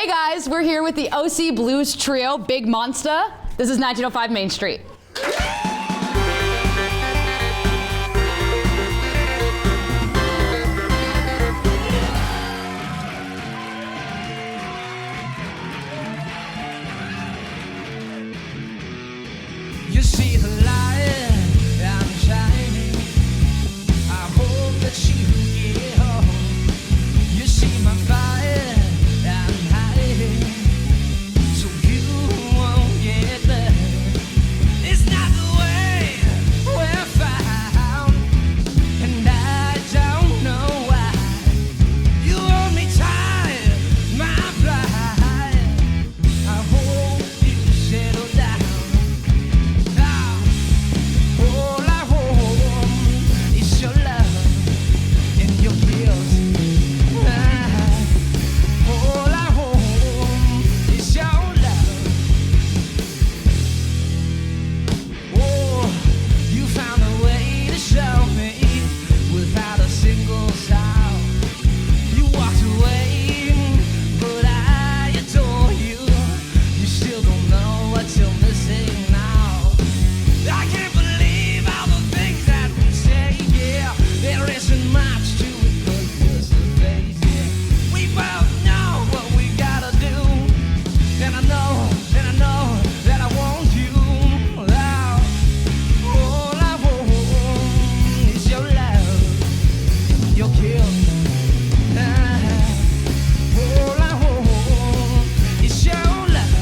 Hey guys, we're here with the OC Blues Trio, Big Monsta. This is 1905 Main Street. You see the light, I'm shining. I hope that you get home. You see my fire, I'm hiding, so you won't get there. It's not the way we're found, and I don't know why. You hold me tight, my pride. I hope you settle down. All I want is your love and your guilt. All I want is your love. Oh, you found a way to show me without a single sound. You walked away, but I adore you. You still don't know what you're missing now. I can't believe all the things that we say, yeah. There isn't much to it but just a face, yeah. We both know what we gotta do, and I know that I want you. All I want is your love, your kiss. All I want is your love.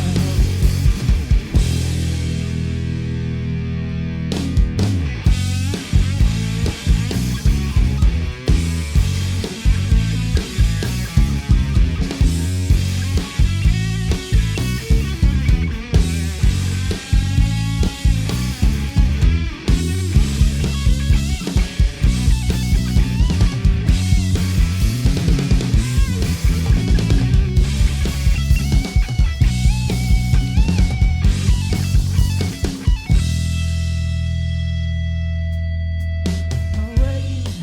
Always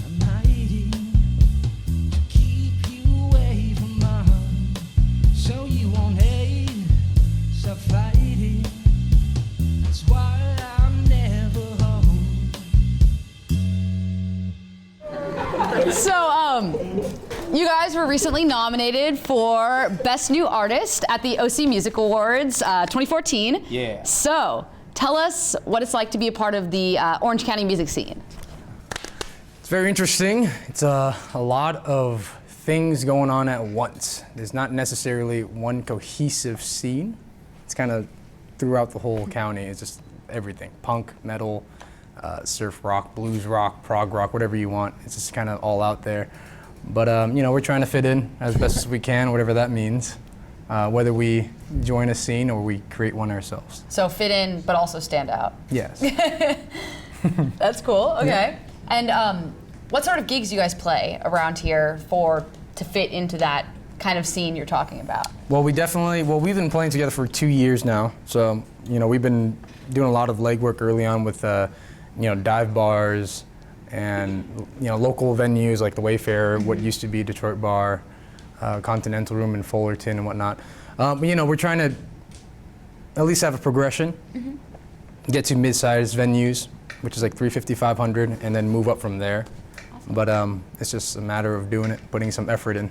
I'm hiding to keep you away from mine, so you won't hate, stop fighting. That's why I'm never home. So, you guys were recently nominated for Best New Artist at the OC Music Awards 2014. Yeah. So, tell us what it's like to be a part of the Orange County music scene. It's very interesting. It's a lot of things going on at once. There's not necessarily one cohesive scene. It's kind of throughout the whole county. It's just everything. Punk, metal, surf rock, blues rock, prog rock, whatever you want. It's just kind of all out there. But you know, we're trying to fit in as best as we can, whatever that means. Whether we join a scene or we create one ourselves. So fit in, but also stand out. Yes. That's cool. Okay. And what sort of gigs do you guys play around here to fit into that kind of scene you're talking about? Well, we've been playing together for 2 years now. So, you know, we've been doing a lot of legwork early on with, you know, dive bars and, you know, local venues like the Wayfarer, what used to be Detroit Bar, Continental Room in Fullerton and whatnot. But, you know, we're trying to at least have a progression, get to mid-sized venues, which is like 350, 500, and then move up from there. Awesome. But it's just a matter of doing it, putting some effort in.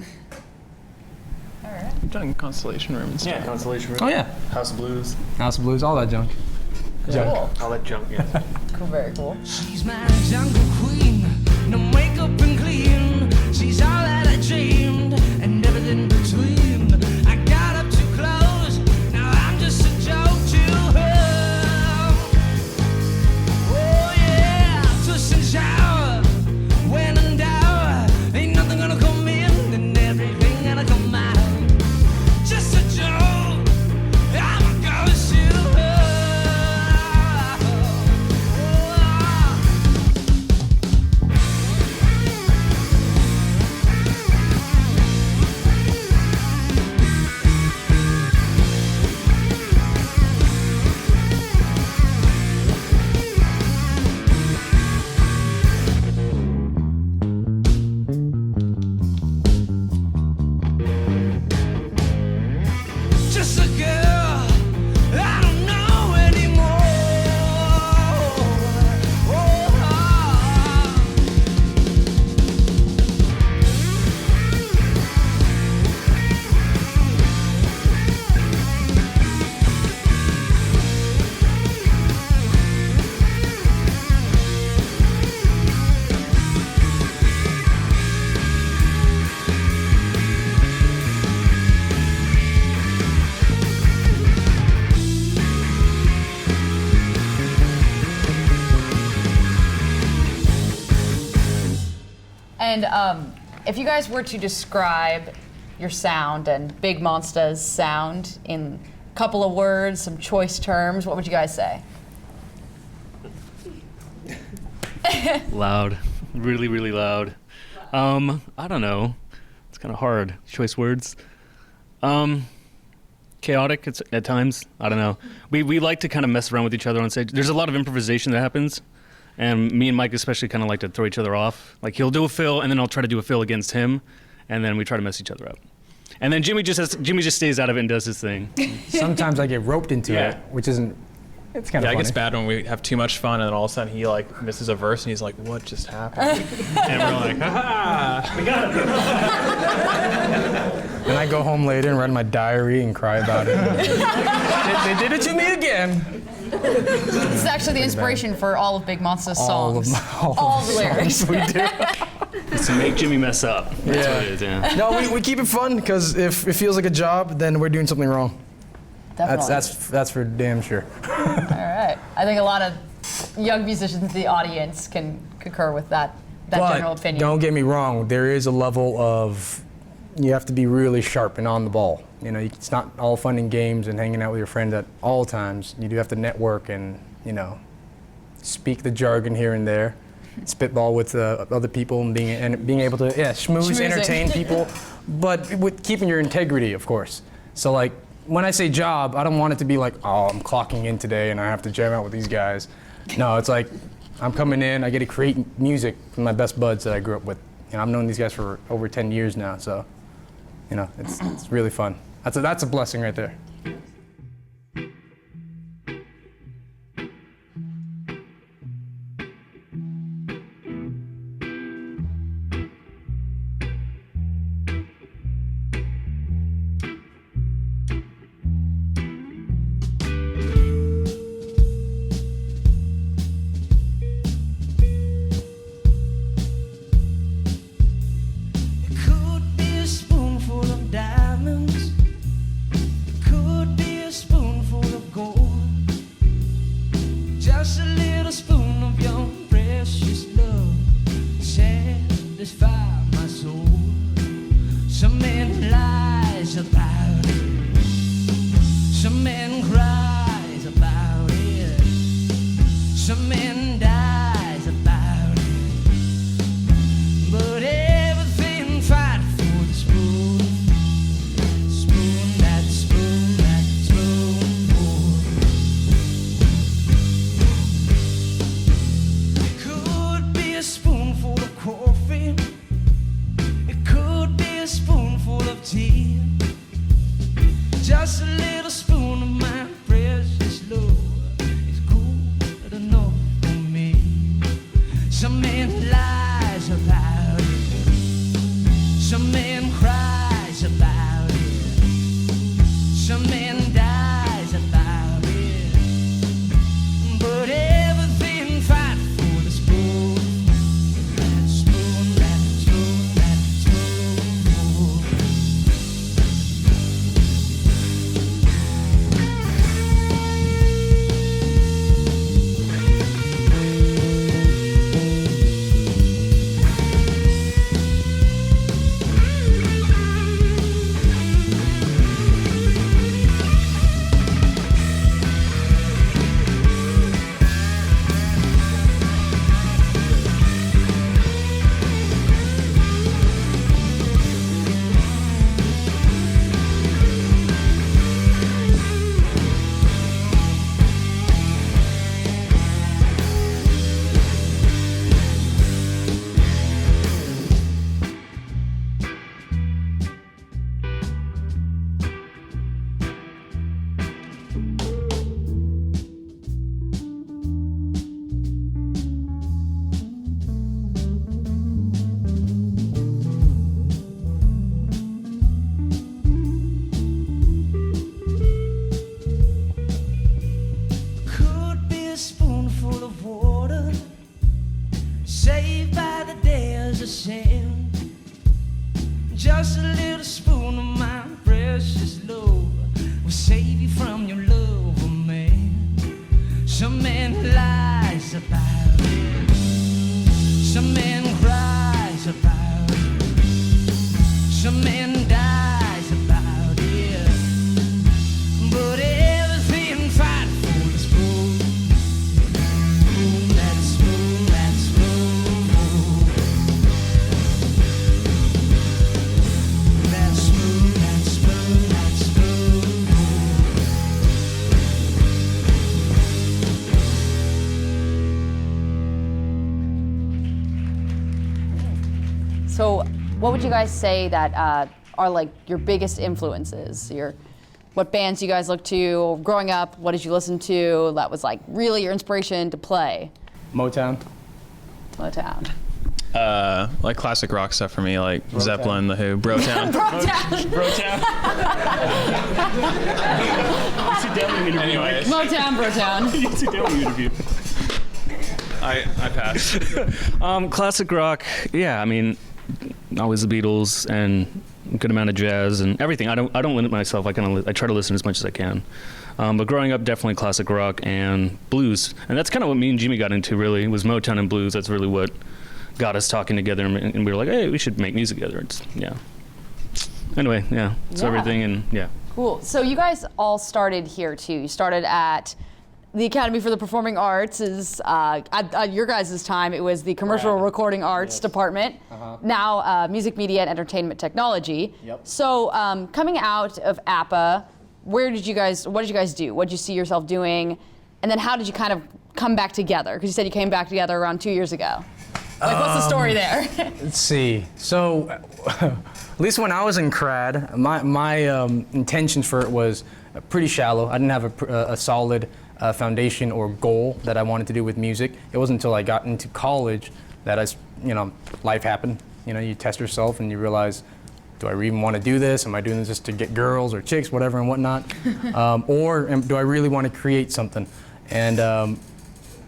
All right. We've done Constellation Room and stuff. Yeah, Constellation Room. Oh yeah, House of Blues. House of Blues, all that junk. Cool. All that junk, yeah. Cool. Very cool. She's my jungle queen, no makeup and clean. She's all that I dreamed, and everything between. I got up too close, now I'm just a joke to her. Oh yeah, twist and shower, when in doubt, ain't nothing gonna come in, and everything gonna come out. Just a joke, I'm a ghost to her. Oh. And if you guys were to describe your sound and Big Monsta's sound in a couple of words, some choice terms, what would you guys say? Loud. Really, really loud. I don't know. It's kind of hard. Choice words. Chaotic at times. I don't know. We like to kind of mess around with each other on stage. There's a lot of improvisation that happens. And me and Mike especially kind of like to throw each other off. Like he'll do a fill, and then I'll try to do a fill against him, and then we try to mess each other up. And then Jimmy just stays out of it and does his thing. Sometimes I get roped into it, which isn't. It's kind of funny. It gets bad when we have too much fun, and then all of a sudden he like misses a verse, and he's like, "What just happened?" And we're like, "Ha we got it." Then I go home later and write my diary and cry about it. they did it to me again. This is actually the inspiration for all of Big Monsta's songs. All the lyrics. We do. It's to make Jimmy mess up. That's what it is, yeah. No, we keep it fun because if it feels like a job, then we're doing something wrong. Definitely. That's for damn sure. All right. I think a lot of young musicians in the audience can concur with that general opinion. Don't get me wrong, there is a level of, you have to be really sharp and on the ball. You know, it's not all fun and games and hanging out with your friends at all times. You do have to network and, you know, speak the jargon here and there, spitball with other people and being able to, schmooze, entertain people, but with keeping your integrity, of course. So like, when I say job, I don't want it to be like, oh, I'm clocking in today and I have to jam out with these guys. No, it's like, I'm coming in, I get to create music with my best buds that I grew up with. You know, I've known these guys for over 10 years now, so, you know, it's really fun. That's a blessing right there. Could be a spoonful of diamonds. Could be a spoonful of gold. Just a little spoon of your precious love. Satisfy my soul. Some man lies about it. Some man cries about it. Some man dies about it. But everything fight for the spoon. Spoon, that spoon, that spoonful. It could be a spoonful of coffee. It could be a spoonful of tea. Just a little spoon of my precious love. It's good enough for me. Some man lies about it. Some man cries about it. Some man dies about it. But everything fight for the spoon. That spoon, that spoon, that spoonful. what would you guys say that are like your biggest influences? What bands you guys look to growing up? What did you listen to that was like really your inspiration to play? Motown. Motown. Like classic rock stuff for me, like Zeppelin, The Who, Brotown. Brotown. Anyways, Motown, Brotown. I pass. Classic rock, yeah. I mean, always the Beatles and a good amount of jazz and everything. I don't limit myself. I try to listen as much as I can. But growing up, definitely classic rock and blues, and that's kind of what me and Jimmy got into. Really, was Motown and blues. That's really what got us talking together, and we were like, hey, we should make music together. Anyway, yeah. So everything, and yeah. Cool. So you guys all started here too. You started at the Academy for the Performing Arts. At your guys' time, it was the Commercial Recording Arts Department. Now Music, Media, and Entertainment Technology. Yep. So coming out of APA, what did you guys do? What did you see yourself doing? And then how did you kind of come back together? Because you said you came back together around 2 years ago. Like, what's the story there? Let's see. So, at least when I was in crad, my intentions for it was pretty shallow. I didn't have a solid foundation or goal that I wanted to do with music. It wasn't until I got into college that life happened. You test yourself and you realize, do I even want to do this? Am I doing this just to get girls or chicks, whatever and whatnot? Or do I really want to create something? And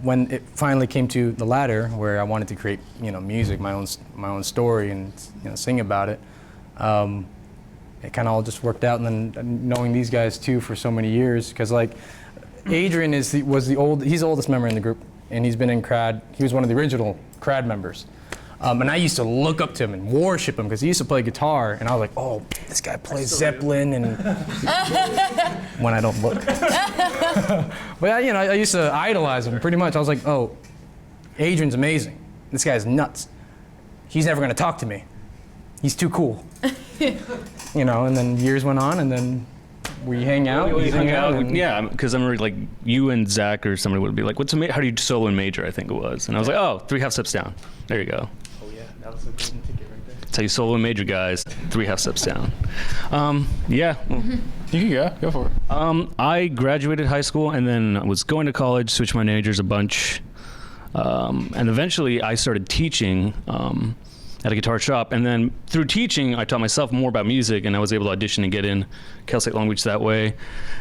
when it finally came to the latter, where I wanted to create, music, my own story, and sing about it, it kind of all just worked out. And then knowing these guys too for so many years, because like Adrian he's the oldest member in the group, and he's been in crad. He was one of the original crad members. And I used to look up to him and worship him because he used to play guitar, and I was like, oh, this guy plays Zeppelin, and when I don't look. But I used to idolize him pretty much. I was like, oh, Adrian's amazing. This guy's nuts. He's never gonna talk to me. He's too cool. And then years went on, and then we hang out. Yeah, because I remember like you and Zach or somebody would be like, how do you solo and major, I think it was. And I was like, oh, 3/2 steps down. There you go. Oh yeah, that was a golden ticket right there. That's how you solo and major, guys. 3/2 steps down. Yeah. You can go for it. I graduated high school and then was going to college, switched my majors a bunch. And eventually I started teaching at a guitar shop, and then through teaching I taught myself more about music, and I was able to audition and get in Cal State Long Beach that way.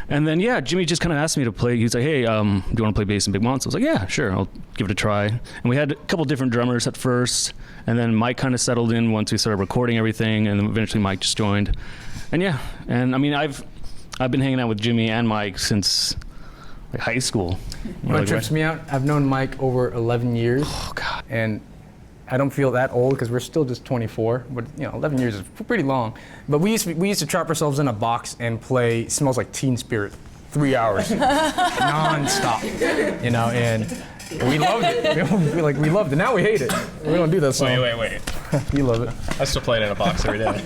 And then Jimmy just kind of asked me to play. He was like, hey, do you want to play bass in Big Monsta? I was like, yeah, sure, I'll give it a try. And we had a couple different drummers at first, and then Mike kind of settled in once we started recording everything, and then eventually Mike just joined. And I mean, I've been hanging out with Jimmy and Mike since like high school. What trips me out, I've known Mike over 11 years. Oh God. And I don't feel that old because we're still just 24, but 11 years is pretty long. But we used to trap ourselves in a box and play Smells Like Teen Spirit 3 hours non-stop, and we loved it. We loved it. Now we hate it. We don't do that song. Wait. You love it. I still play it in a box every day.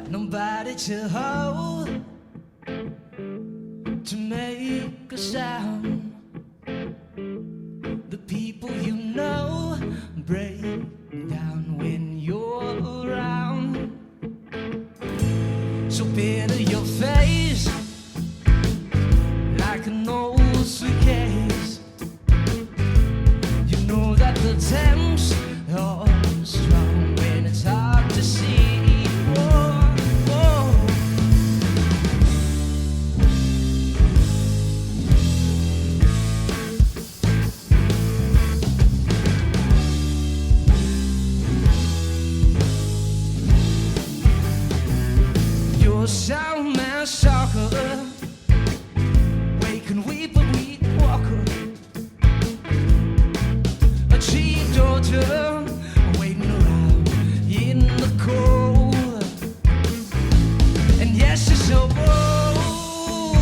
Nobody to hold, to make a sound. The people break down when you're around. So bitter your face, like an old suitcase. You know that the temps are strong when it's hard to see. Whoa, whoa. Sound man soccer, wake and weep but we walker. A cheap daughter waiting around in the cold. And yes, you're so bold,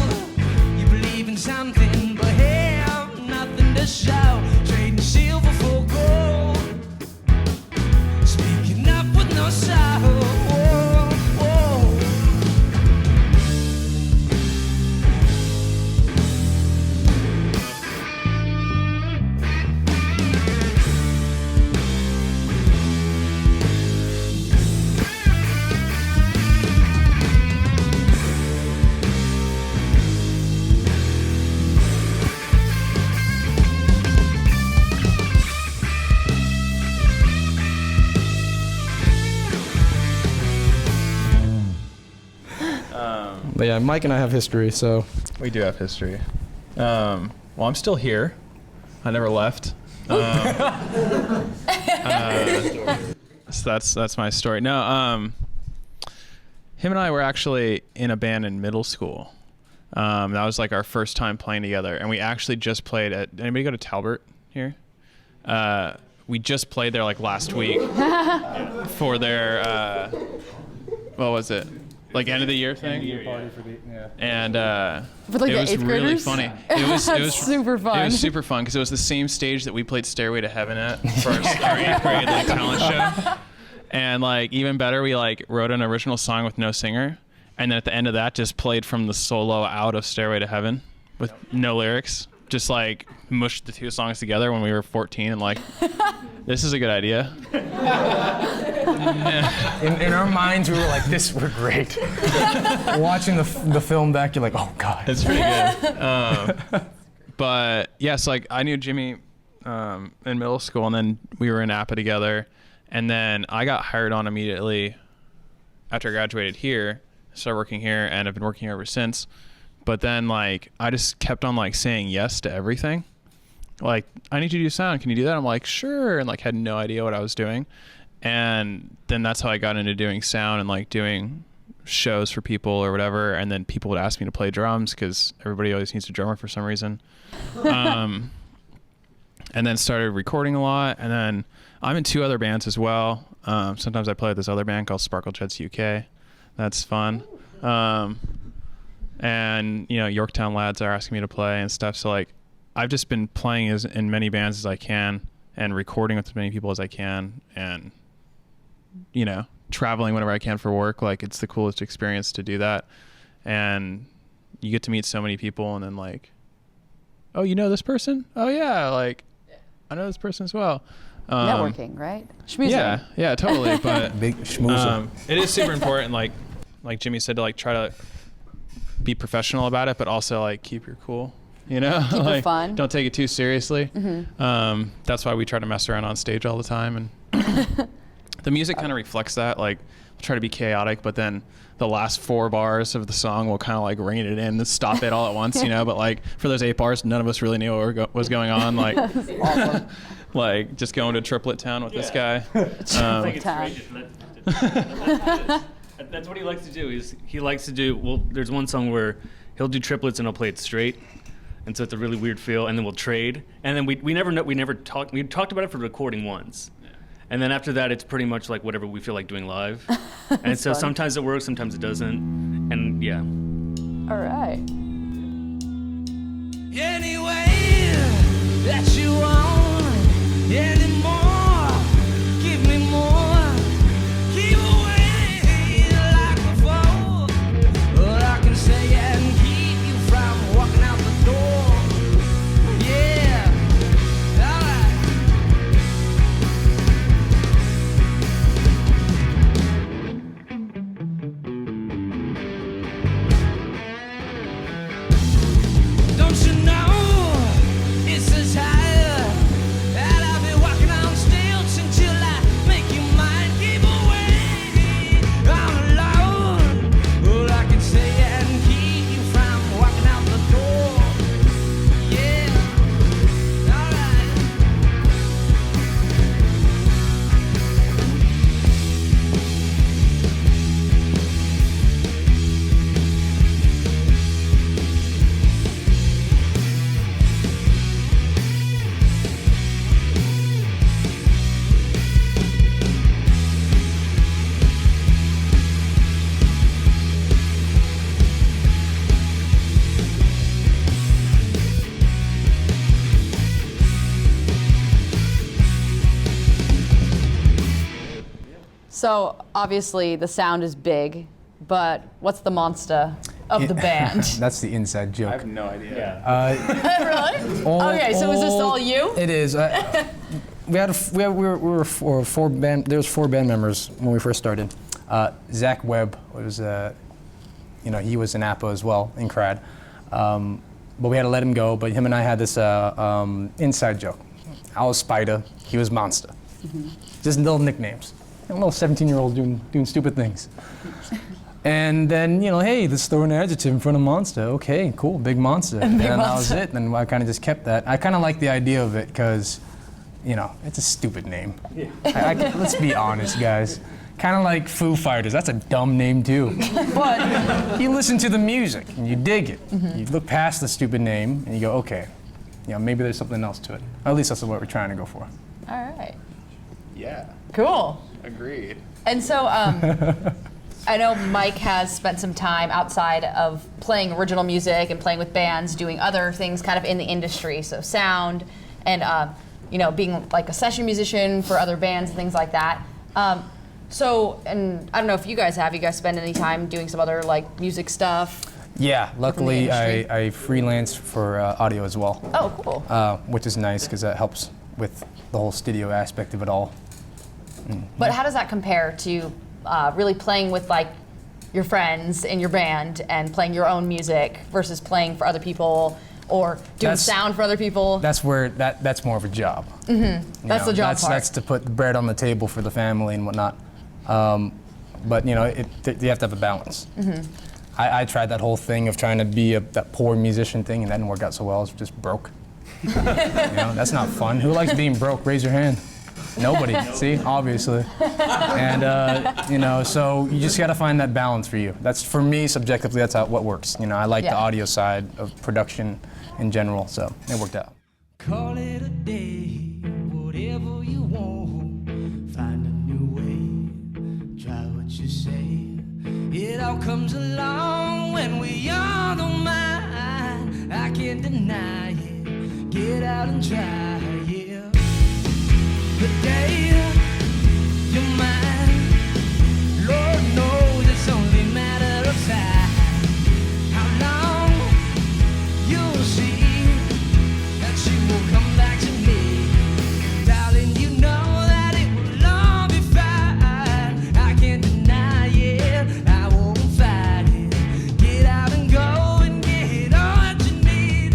you believe in something but have nothing to show. Trading silver for gold, speaking up with no sound. But yeah, Mike and I have history, so. We do have history. Well, I'm still here. I never left. So that's my story. No, him and I were actually in a band in middle school. That was like our first time playing together, and we actually just played at. Anybody go to Talbot here? We just played there like last week for their what was it? Like end of the year thing. Party for the, yeah. And For like it the was eighth really graders? funny. It was super fun. It was super fun because it was the same stage that we played Stairway to Heaven at for our 8th grade like talent show. And like even better, we like wrote an original song with no singer, and then at the end of that, just played from the solo out of Stairway to Heaven with no lyrics. Just like mushed the two songs together when we were 14 and like, this is a good idea. In our minds, we were like, we're great. Watching the film back, you're like, oh God. It's pretty good. But yes, like I knew Jimmy in middle school, and then we were in APA together, and then I got hired on immediately after I graduated here, started working here, and I've been working here ever since. But then like I just kept on like saying yes to everything. Like, I need you to do sound. Can you do that? I'm like, sure. And like had no idea what I was doing. And then that's how I got into doing sound and like doing shows for people or whatever. And then people would ask me to play drums because everybody always needs a drummer for some reason. And then started recording a lot. And then I'm in 2 other bands as well. Sometimes I play with this other band called Sparkle Jets UK. That's fun. And you know, Yorktown lads are asking me to play and stuff. So like, I've just been playing in many bands as I can and recording with as many people as I can, and you know, traveling whenever I can for work. Like, it's the coolest experience to do that, and you get to meet so many people, and then like, oh, you know this person? Oh yeah, like I know this person as well. Networking, right? Schmoozing. Yeah, totally. But Big schmoozer. it is super important, like Jimmy said, to like try to be professional about it, but also like keep your cool, you know. Keep like, it fun. Don't take it too seriously. Mm-hmm. That's why we try to mess around on stage all the time, and the music kind of reflects that. Like, we'll try to be chaotic, but then the last 4 bars of the song will kind of like rein it in and stop it all at once, you know. But like for those 8 bars, none of us really knew what was going on. Like, Awesome. like just going to Triplet Town with this guy. That's what he likes to do. He likes to do, well, there's one song where he'll do triplets and he'll play it straight, and so it's a really weird feel, and then we'll trade, and then we talked about it for recording once, and then after that it's pretty much like whatever we feel like doing live. And so fun. sometimes it works, sometimes it doesn't, and yeah. All right. Any way that you want, any more, give me more, keep away like before. All I can say and keep you from walking out the door. Yeah, don't you know it's as high that I'll be walking on stilts until I make you mine. Keep away, I'm alone. All I can say and keep you from walking out the door. Yeah, alright. So obviously the sound is big, but what's the Monsta of the band? That's the inside joke. I have no idea. Really? Okay, so is this all you? It is. We were 4 band. There was 4 band members when we first started. Zach Webb was, he was in APA as well in Crad, but we had to let him go. But him and I had this inside joke. I was Spider. He was Monsta. Mm-hmm. Just little nicknames. Little 17-year-olds doing stupid things. And then, hey, let's throw an adjective in front of Monsta. Okay, cool, big Monsta. And then that was it. And I kind of just kept that. I kind of like the idea of it because, it's a stupid name. Yeah. Let's be honest, guys. Kind of like Foo Fighters. That's a dumb name too. But you listen to the music and you dig it. Mm-hmm. You look past the stupid name and you go, okay, maybe there's something else to it. Or at least that's what we're trying to go for. All right. Yeah. Cool. Agreed. And so I know Mike has spent some time outside of playing original music and playing with bands, doing other things kind of in the industry, so sound and being like a session musician for other bands and things like that. So, and I don't know if you guys spend any time doing some other like music stuff? Yeah, luckily I freelance for audio as well. Oh, cool. Which is nice because that helps with the whole studio aspect of it all. But how does that compare to really playing with like your friends in your band and playing your own music versus playing for other people or doing sound for other people? That's where that's more of a job. Mm-hmm. That's the job part. That's to put bread on the table for the family and whatnot. But you have to have a balance. Mm-hmm. I tried that whole thing of trying to be that poor musician thing, and that didn't work out so well. I was just broke. That's not fun. Who likes being broke? Raise your hand. Nobody. See, obviously. And so you just got to find that balance for you. That's for me subjectively. That's what works. I like the audio side of production in general, so it worked out. Call it a day, whatever you want. Find a new way, try what you say. It all comes along when we all don't mind. I can't deny it. Get out and try, yeah. The day you're mine, Lord knows it's only a matter of time. How long you'll see that she will come back to me, darling. You know that it will all be fine. I can't deny it. I won't fight it. Get out and go and get all that you need,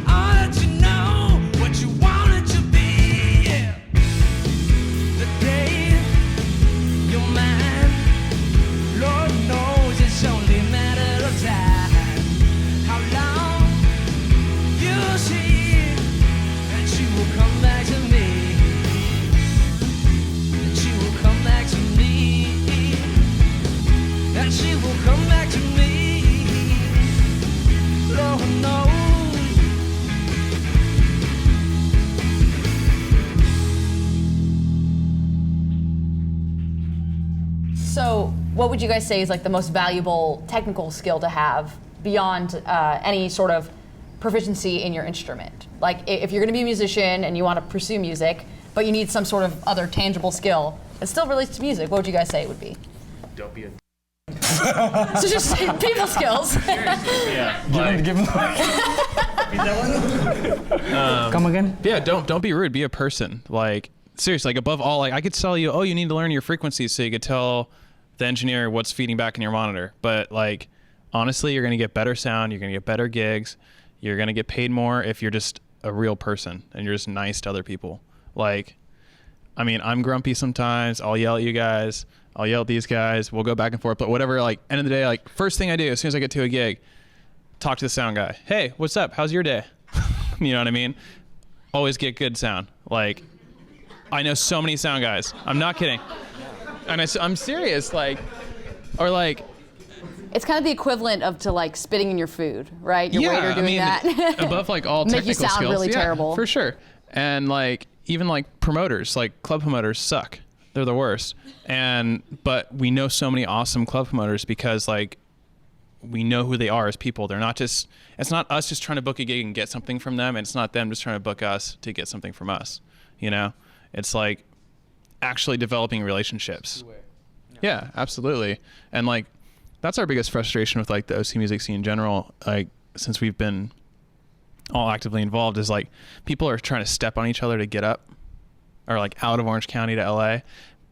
all that you know, what you want it to be. Yeah. The day you're mine, Lord knows it's only a matter of time. How long you see that she will come back to me, that she will come back to me, that she will come back to me, Lord knows. So what would you guys say is like the most valuable technical skill to have beyond any sort of proficiency in your instrument? Like if you're going to be a musician and you want to pursue music, but you need some sort of other tangible skill that still relates to music, what would you guys say it would be? Don't be a. So just people skills. Yeah. Give them Come again? Yeah, don't be rude. Be a person. Like seriously, like above all, like I could tell you, oh, you need to learn your frequencies so you could tell the engineer what's feeding back in your monitor. But like honestly, you're gonna get better sound. You're gonna get better gigs. You're gonna get paid more if you're just a real person and you're just nice to other people. Like, I mean, I'm grumpy sometimes. I'll yell at you guys. I'll yell at these guys. We'll go back and forth. But whatever, like, end of the day, like, first thing I do as soon as I get to a gig, talk to the sound guy. Hey, what's up? How's your day? You know what I mean? Always get good sound. Like, I know so many sound guys. I'm not kidding. And I'm serious. Like, or like, It's kind of the equivalent of to like spitting in your food, right? Your waiter doing that. Above like all Make technical you sound skills. really Yeah, terrible. for sure. And like even like promoters, like club promoters suck. They're the worst. But we know so many awesome club promoters because like we know who they are as people. They're not just, it's not us just trying to book a gig and get something from them. And it's not them just trying to book us to get something from us. You know, it's like actually developing relationships. Yeah, absolutely. And like, that's our biggest frustration with like the OC music scene in general. Like since we've been all actively involved is like people are trying to step on each other to get up or like out of Orange County to LA.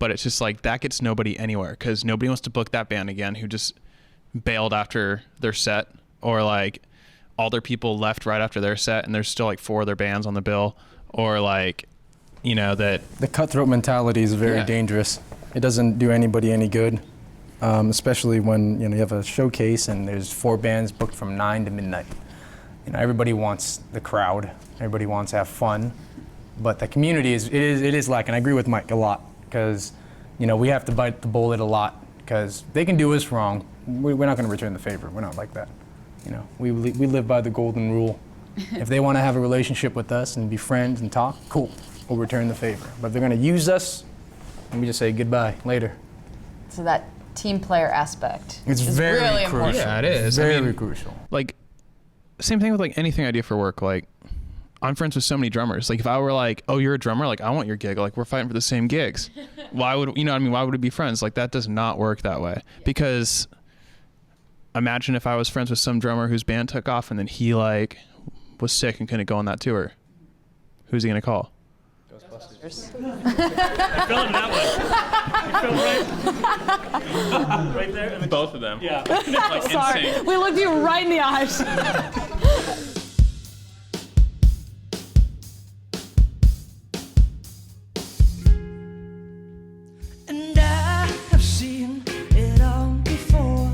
But it's just like that gets nobody anywhere because nobody wants to book that band again who just bailed after their set, or like all their people left right after their set and there's still like 4 other bands on the bill, or like, you know, that The cutthroat mentality is very dangerous. It doesn't do anybody any good. especially when you have a showcase and there's 4 bands booked from 9 to midnight. Everybody wants the crowd, everybody wants to have fun, but the community it is lacking. I agree with Mike a lot because we have to bite the bullet a lot because they can do us wrong. We're not going to return the favor. We're not like that. We live by the golden rule. If they want to have a relationship with us and be friends and talk, cool, we'll return the favor. But if they're going to use us, then we just say goodbye later. So that team player aspect It's is very really crucial. important. Yeah, it is. Very crucial. Like, same thing with like anything I do for work. Like, I'm friends with so many drummers. Like, if I were like, oh, you're a drummer, like I want your gig. Like, we're fighting for the same gigs. Why would why would we be friends? Like, that does not work that way. Because imagine if I was friends with some drummer whose band took off and then he like was sick and couldn't go on that tour. Who's he gonna call? Ghostbusters. I fell into that one. You fell right, right there. And then Both of them. yeah. Like, Sorry, insane. we looked you right in the eyes. And I have seen it all before,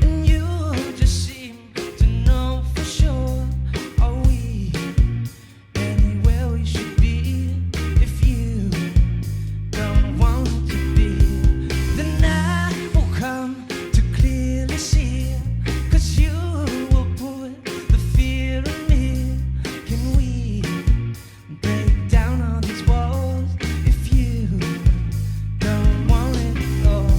and you just seem to know for sure. Are we anywhere we should be? If you don't want to be, then I will come to clearly see. 'Cause you will put the fear in me. Can we break down all these walls? If you don't want it all.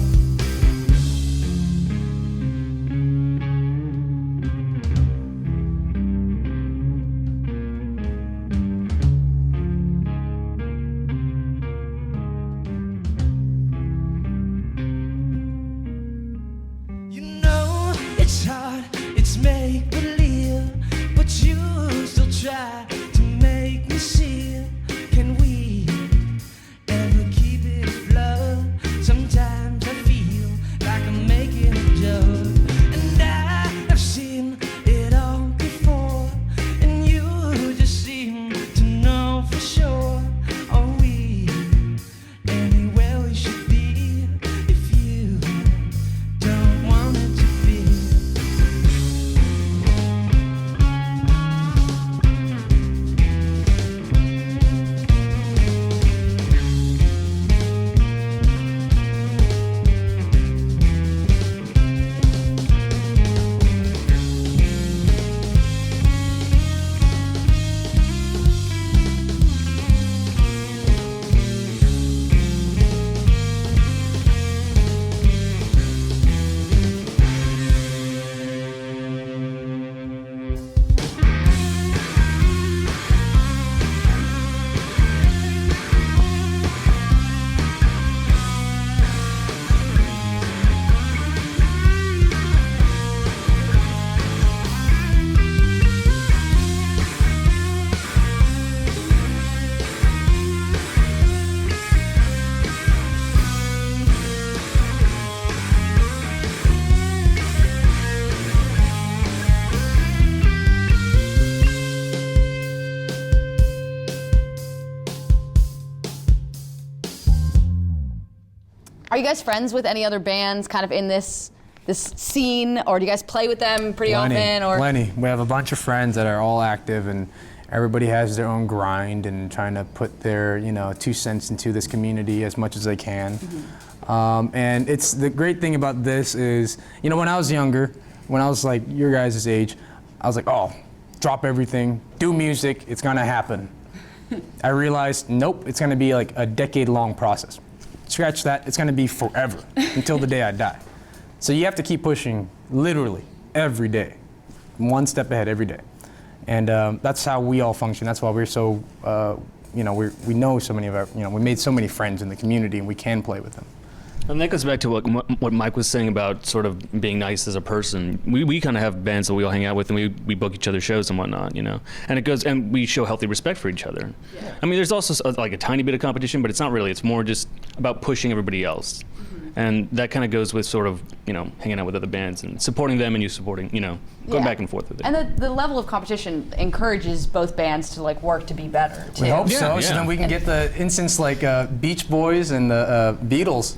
You know it's hard, it's make believe, but you still try to make me see it. Can we ever keep it afloat? Sometimes I feel like I'm making a joke, and I have seen it all before, and you just seem to know for sure. Are we anywhere we should be? If you don't want it to be. Are you guys friends with any other bands kind of in this scene, or do you guys play with them pretty often? Or Plenty. We have a bunch of friends that are all active, and everybody has their own grind and trying to put their 2 cents into this community as much as they can. And it's the great thing about this is, when I was younger, when I was like your guys' age, I was like, oh, drop everything, do music, it's gonna happen. I realized, nope, it's gonna be like a decade-long process. Scratch that, it's gonna be forever, until the day I die. So you have to keep pushing, literally, every day. One step ahead every day. And that's how we all function. That's why we're so, we know so many of our, we made so many friends in the community and we can play with them. And that goes back to what Mike was saying about sort of being nice as a person. We kind of have bands that we all hang out with, and we book each other's shows and whatnot, and we show healthy respect for each other. Yeah. I mean, there's also like a tiny bit of competition, but it's not really. It's more just about pushing everybody else. And that kind of goes with sort of, hanging out with other bands and supporting them and you supporting, going back and forth with it. And the level of competition encourages both bands to work to be better too. We hope so, Yeah. so then we can get the instance like Beach Boys and the Beatles,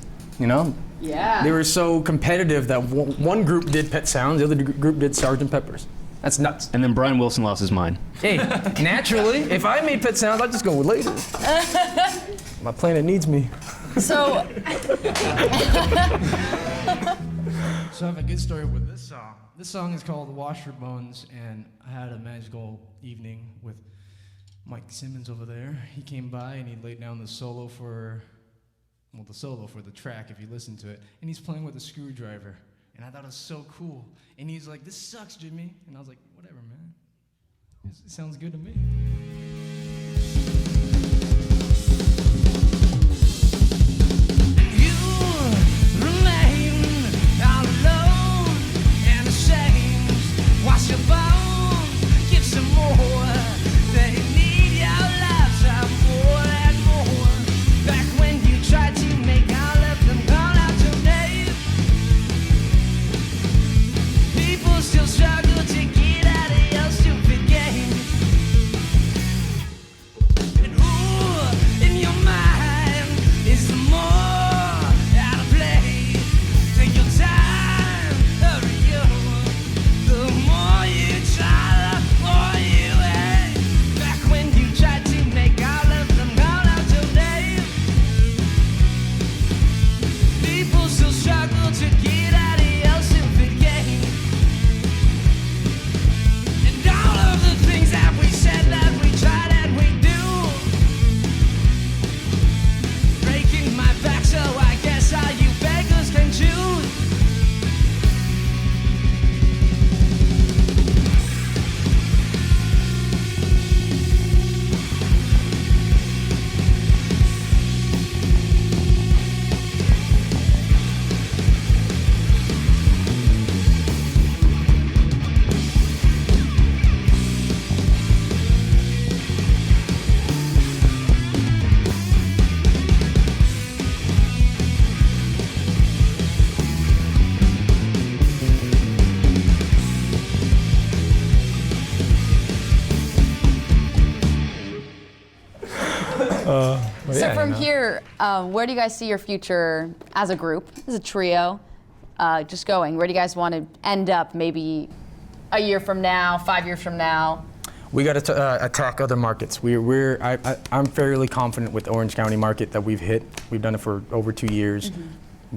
Yeah. They were so competitive that one group did Pet Sounds, the other group did Sgt. Pepper's. That's nuts. And then Brian Wilson lost his mind. Hey, naturally, if I made Pet Sounds, I'd just go with later. My planet needs me. So, So I have a good story with this song. This song is called Wash Your Bones, and I had a magical evening with Mike Simmons over there. He came by and he laid down the solo for the track, if you listen to it, and he's playing with a screwdriver. And I thought it was so cool. And he's like, "This sucks, Jimmy." And I was like, "Whatever, man. It sounds good to me." You remain all alone and ashamed. Wash your bones, give some more. They need your love some more and more. Back when you tried to make all of them call out your name, people still struggle to get out of your stupid game. And who in your mind is the more out of place? Take your time, hurry up. The more you try, the more you hate. Back when you tried to make all of them call out your name, people still struggle to get out of your stupid game. And all of the things that we said, that we tried and we do, breaking my back, so I guess all you beggars can choose. so from here, where do you guys see your future as a group, as a trio, just going? Where do you guys want to end up maybe a year from now, 5 years from now? We got to attack other markets. I'm fairly confident with the Orange County market that we've hit. We've done it for over 2 years,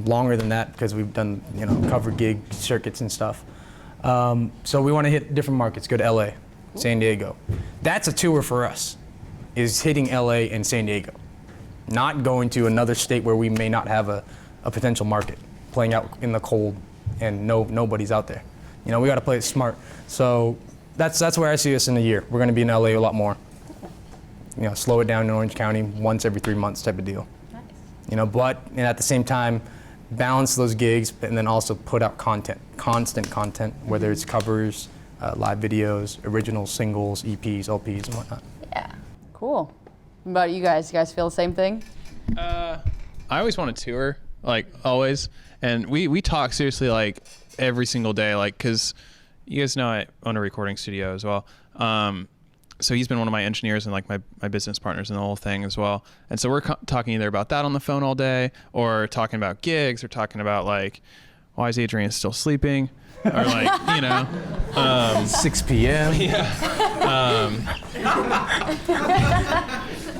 longer than that because we've done covered gig circuits and stuff. So we want to hit different markets. Go to LA, San Diego. That's a tour for us, is hitting LA and San Diego, not going to another state where we may not have a potential market, playing out in the cold and nobody's out there. We got to play it smart. So that's where I see us in a year. We're going to be in LA a lot more. Slow it down in Orange County once every 3 months type of deal. Nice. But at the same time, balance those gigs and then also put out content, constant content, whether it's covers, live videos, original singles, EPs, LPs, and whatnot. Yeah. Cool. What about you guys? You guys feel the same thing? I always want to tour, like always, and we talk seriously like every single day, like because you guys know I own a recording studio as well. So he's been one of my engineers and like my business partners in the whole thing as well. And so we're talking either about that on the phone all day, or talking about gigs, or talking about like, why is Adrian still sleeping, or like 6 p.m.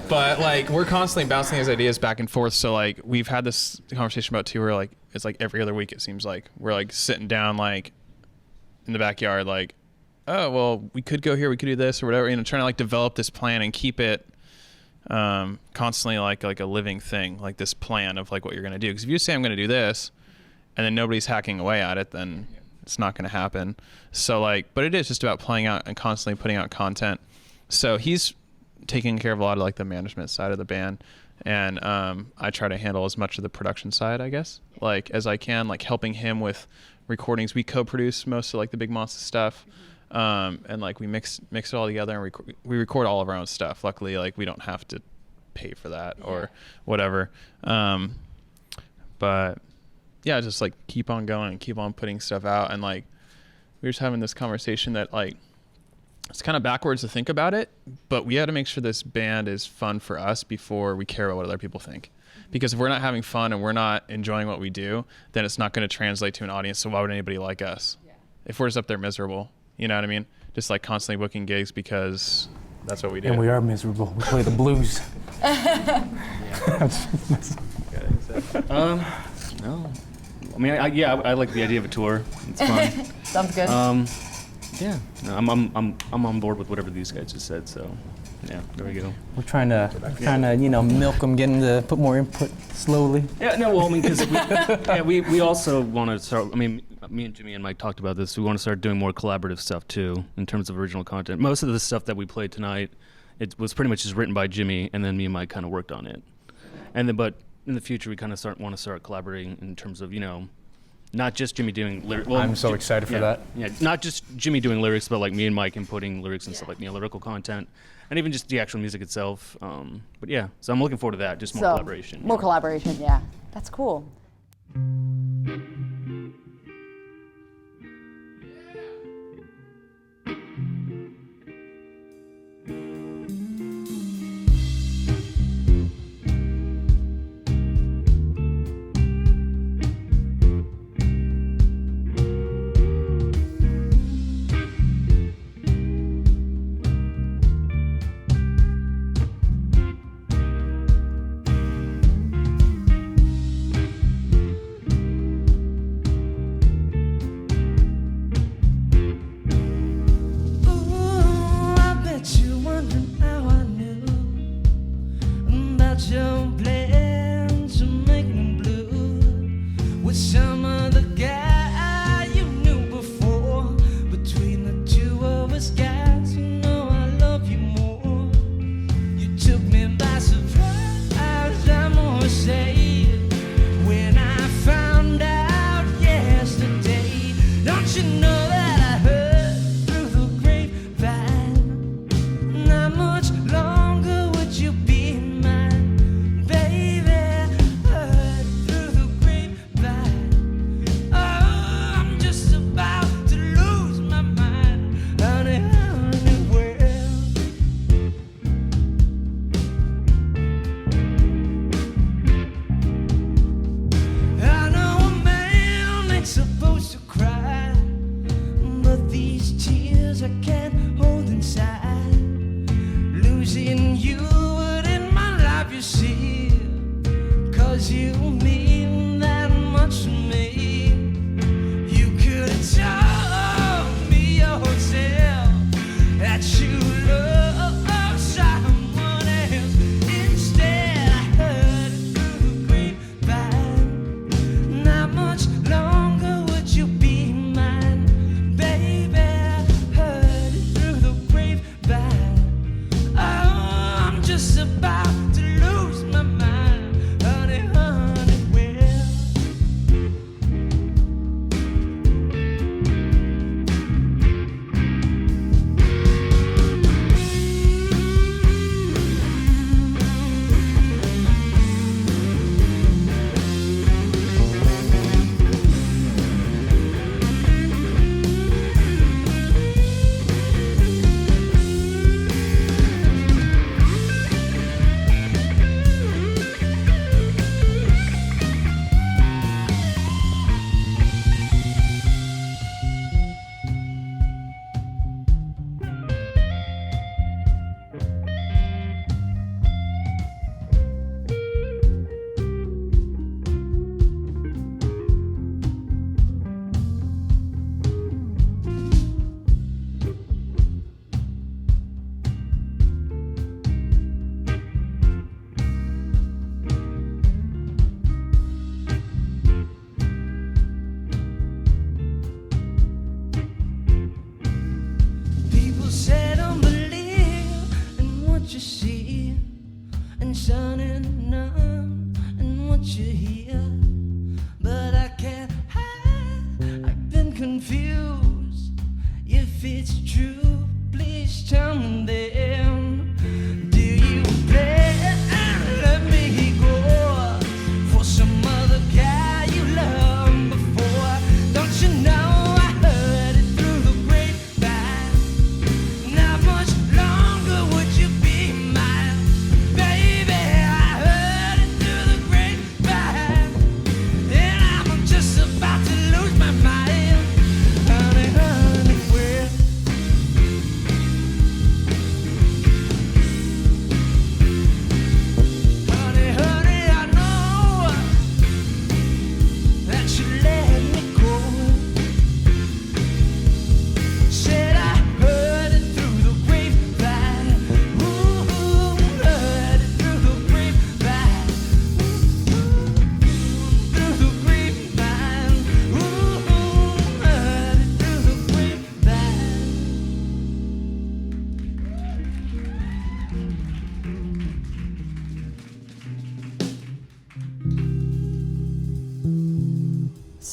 But like we're constantly bouncing these ideas back and forth. So like we've had this conversation about tour, like it's like every other week it seems like we're like sitting down like in the backyard like, oh well, we could go here, we could do this or whatever, trying to like develop this plan and keep it constantly like a living thing, like this plan of like what you're gonna do. Because if you say I'm gonna do this and then nobody's hacking away at it, then it's not gonna happen. So like, but it is just about playing out and constantly putting out content. So he's taking care of a lot of like the management side of the band, and I try to handle as much of the production side, I guess, like as I can, like helping him with recordings. We co-produce most of like the big Monsta stuff, and like we mix it all together, and we record all of our own stuff. Luckily, like we don't have to pay for that or whatever. But yeah, just like keep on going and keep on putting stuff out. And like we were just having this conversation that like it's kind of backwards to think about it, but we had to make sure this band is fun for us before we care about what other people think. Because if we're not having fun and we're not enjoying what we do, then it's not going to translate to an audience. So why would anybody like us? Yeah. If we're just up there miserable, you know what I mean? Just like constantly booking gigs because that's what we do. And we are miserable. We play the blues. No. I mean, I like the idea of a tour. It's fun. Sounds good. Yeah. No, I'm on board with whatever these guys just said. So, yeah, there we go. We're trying to, milk them, get them to put more input slowly. Yeah. No. Well, I mean, because we also want to start. I mean, me and Jimmy and Mike talked about this. We want to start doing more collaborative stuff too, in terms of original content. Most of the stuff that we played tonight, it was pretty much just written by Jimmy, and then me and Mike kind of worked on it. And then, but in the future, we kind of want to start collaborating in terms of, not just Jimmy doing lyrics. Well, I'm so excited for that. Yeah, not just Jimmy doing lyrics, but like me and Mike inputting lyrics and stuff like lyrical content, and even just the actual music itself. But yeah, so I'm looking forward to that. Just more collaboration. More collaboration, yeah. That's cool.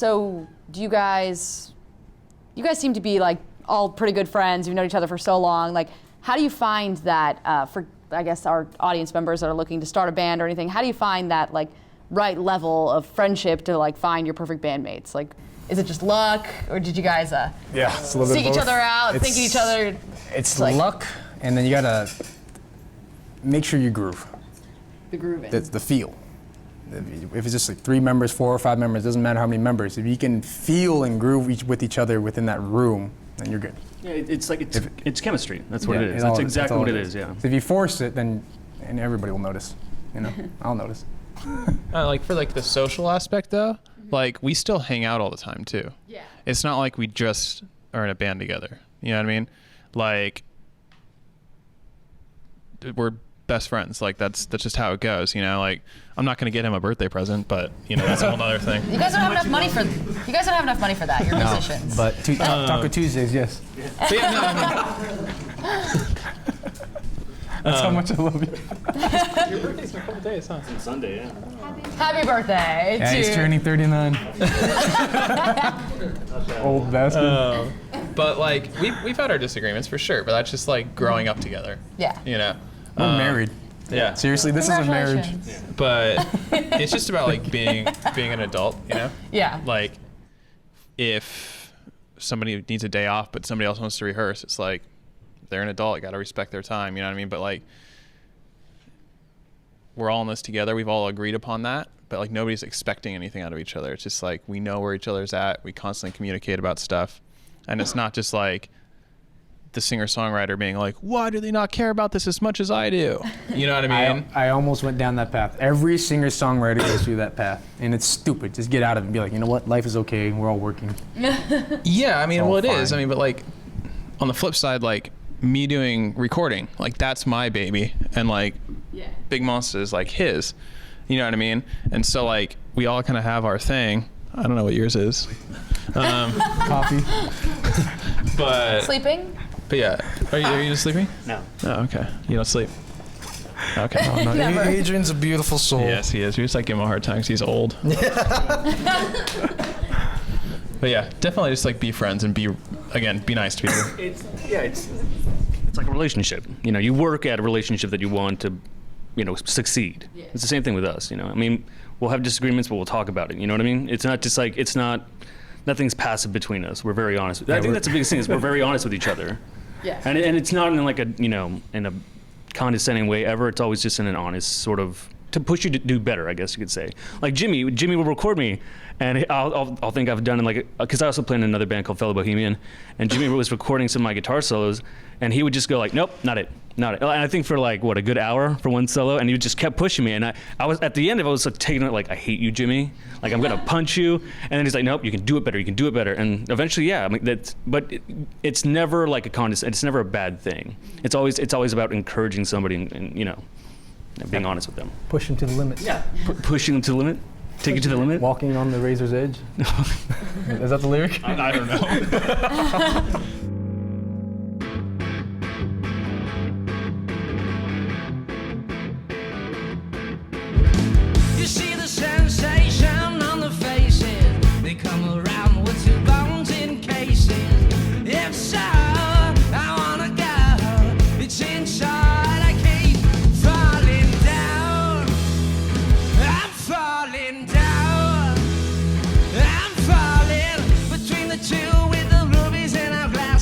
So do you guys seem to be like all pretty good friends. You've known each other for so long. Like, how do you find that for, I guess, our audience members that are looking to start a band or anything? How do you find that like right level of friendship to like find your perfect bandmates? Like, is it just luck, or did you guys it's a little bit seek of each both. other out, think of each other? It's like- luck, and then you gotta make sure you groove. The grooving. The feel. If it's just like 3 members, 4 or 5 members, doesn't matter how many members. If you can feel and groove with each other within that room, then you're good. Yeah, it's like it's chemistry. That's what Yeah, it is. all- That's exactly all what it is. Yeah. So if you force it, then and everybody will notice. You know, I'll notice. Like for like the social aspect though, like we still hang out all the time too. Yeah. It's not like we just are in a band together. You know what I mean? Like we're best friends. Like that's just how it goes. You know, like I'm not gonna get him a birthday present, but you know that's a whole other thing. You guys don't have enough money for. You guys don't have enough money for that. You're musicians. But Taco Tuesdays, yes. But yeah, no, I mean, That's how much I love you. your birthday's in a couple days, huh? Sunday, yeah. Happy birthday Yeah, to. he's turning 39. Old bastard. But like we've had our disagreements for sure, but that's just like growing up together. Yeah. You know. We're married. Yeah. Seriously, this is a marriage. Congratulations. But it's just about like being an adult, you know? Yeah. Like if somebody needs a day off but somebody else wants to rehearse, it's like they're an adult, you gotta respect their time, you know what I mean? But like we're all in this together, we've all agreed upon that, but like nobody's expecting anything out of each other. It's just like we know where each other's at, we constantly communicate about stuff. And it's not just like the singer-songwriter being like, why do they not care about this as much as I do? You know what I mean? I almost went down that path. Every singer-songwriter goes through that path, and it's stupid. Just get out of it and be like, you know what? Life is okay. We're all working. Yeah, I mean, all well, it is. fine. I mean, but like on the flip side, like me doing recording, like that's my baby, and like Big Monsta is like his. You know what I mean? And so like we all kind of have our thing. I don't know what yours is. Coffee. But Sleeping? yeah, are you just sleeping? No. Oh, okay. You don't sleep. Okay. No, Never. Adrian's a beautiful soul. Yes, he is. We just like give him a hard time because he's old. But yeah, definitely just like be friends and be nice to people. It's like a relationship. You know, you work at a relationship that you want to, you know, succeed. Yeah. It's the same thing with us. You know, I mean, we'll have disagreements, but we'll talk about it. You know what I mean? It's not just like nothing's passive between us. We're very honest. I think that's the biggest thing is we're very honest with each other. Yeah. And it's not in like a, you know, in a condescending way ever. It's always just in an honest sort of, to push you to do better, I guess you could say. Like Jimmy will record me, and I'll think I've done it like, because I also play in another band called Fellow Bohemian, and Jimmy was recording some of my guitar solos, and he would just go like, nope, not it. And I think for like, what, a good hour for one solo, and he just kept pushing me, and I was, at the end of it, I was like taking it like, I hate you, Jimmy. Like, I'm gonna punch you. And then he's like, nope, you can do it better. And eventually, yeah, I mean, it's never like a condescending, it's never a bad thing. It's always about encouraging somebody and you know, being honest with them. Push him to the limit. Yeah. Pushing them to the limit? Take it to the limit? Walking on the razor's edge. Is that the lyric? I don't know. You see the sensation on the faces. They come around with 2 bones in cases. If so, I wanna go. It's inside. I keep falling down. I'm falling down. I'm falling between the two with the rubies in our glass.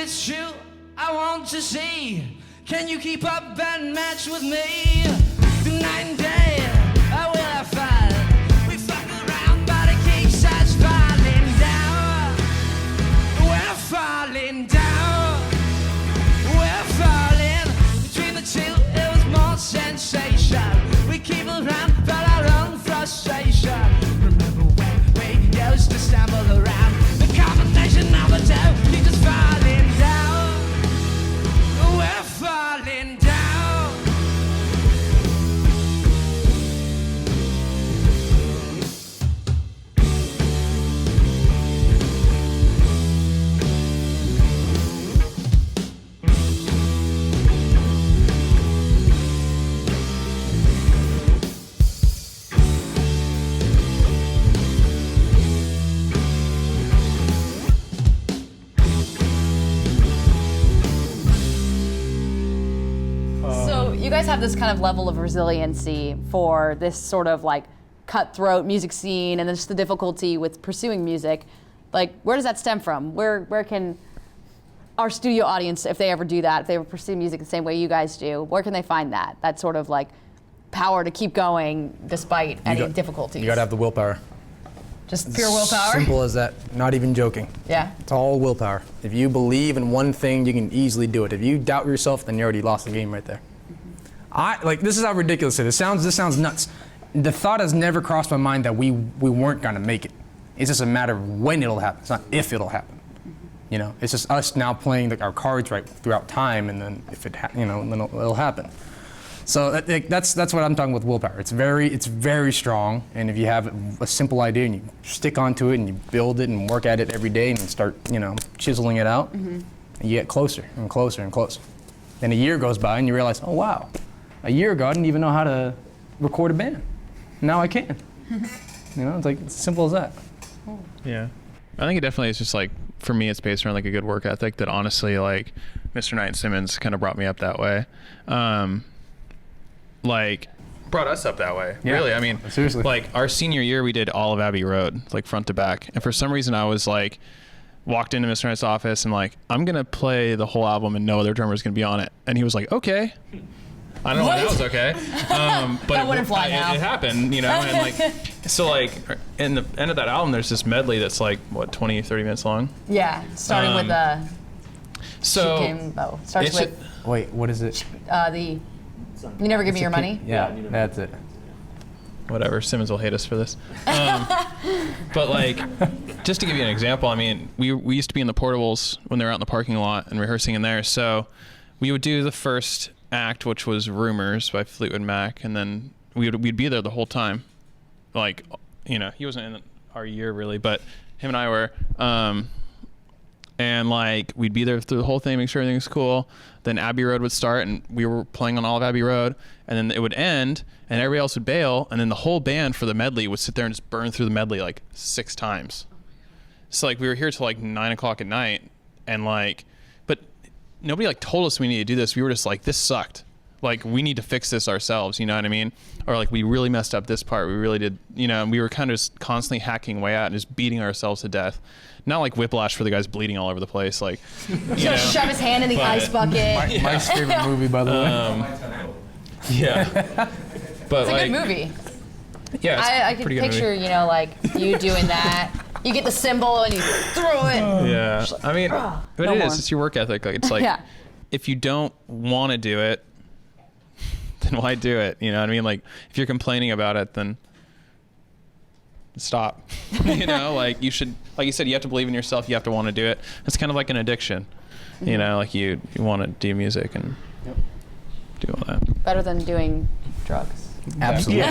it's true, I want to see. Can you keep up and match with me? The night and day, I will have fun. We fuck around, but it keeps us falling down. We're falling down. We're falling. Between the two, it was more sensation. We keep around, but our own frustration. Remember when we used to stumble around? The combination of the two keeps us falling down. We're falling down. So you guys have this kind of level of resiliency for this sort of like cutthroat music scene and then just the difficulty with pursuing music. Like, where does that stem from? Where can our studio audience, if they ever do that, if they ever pursue music the same way you guys do, where can they find that? That sort of like power to keep going despite any difficulties. You gotta have the willpower. Just pure willpower? Simple as that. Not even joking. Yeah. It's all willpower. If you believe in one thing, you can easily do it. If you doubt yourself, then you already lost the game right there. This is how ridiculous it is. This sounds nuts. The thought has never crossed my mind that we weren't gonna make it. It's just a matter of when it'll happen. It's not if it'll happen. You know, it's just us now playing our cards right throughout time, and then if then it'll happen. So that's what I'm talking with willpower. It's very strong, and if you have a simple idea and you stick onto it and you build it and work at it every day and start chiseling it out, and you get closer and closer and closer. Then a year goes by and you realize, oh wow, a year ago I didn't even know how to record a band. Now I can. It's like as simple as that. Yeah, I think it definitely is just like, for me, it's based around like a good work ethic that honestly, like Mr. Knight and Simmons kind of brought me up that way. Like brought us up that way. Yeah. Really, I mean, Seriously. like our senior year, we did all of Abbey Road, like front to back. And for some reason, I was like, walked into Mr. Knight's office and like, I'm gonna play the whole album and no other drummer is gonna be on it. And he was like, okay. I don't know why that was okay. But That wouldn't fly now. It happened, and like, so like, in the end of that album, there's this medley that's like, what, 20, 30 minutes long? Yeah, starting with So starts it's with Wait, what is it? the You Never Give Me Your Money. Yeah, that's it. whatever, Simmons will hate us for this. But like, just to give you an example, I mean, we used to be in the portables when they were out in the parking lot and rehearsing in there. So we would do the first act, which was Rumors by Fleetwood Mac, and then we'd be there the whole time. Like, he wasn't in our year really, but him and I were. And like, we'd be there through the whole thing, make sure everything was cool. Then Abbey Road would start, and we were playing on all of Abbey Road, and then it would end, and everybody else would bail, and then the whole band for the medley would sit there and just burn through the medley like 6 times. So like, we were here till like 9 o'clock at night, and like, but nobody like told us we needed to do this. We were just like, this sucked. Like, we need to fix this ourselves, you know what I mean? Or like, we really messed up this part. We really did, and we were kind of just constantly hacking away at and just beating ourselves to death. Not like Whiplash for the guys bleeding all over the place. Like, Just shove his hand in the ice bucket. Mike's favorite movie, by the way. Yeah. But It's a like, good movie. yeah, it's I a can pretty good picture, movie. like you doing that. You get the cymbal and you throw it. Yeah. I mean, but no it more. is. It's your work ethic. Like, it's like, Yeah. if you don't want to do it, then why do it? You know what I mean? Like, if you're complaining about it, then stop. Like, you should, like you said, you have to believe in yourself. You have to want to do it. It's kind of like an addiction. Like you want to do music and do all that. Better than doing drugs. Absolutely.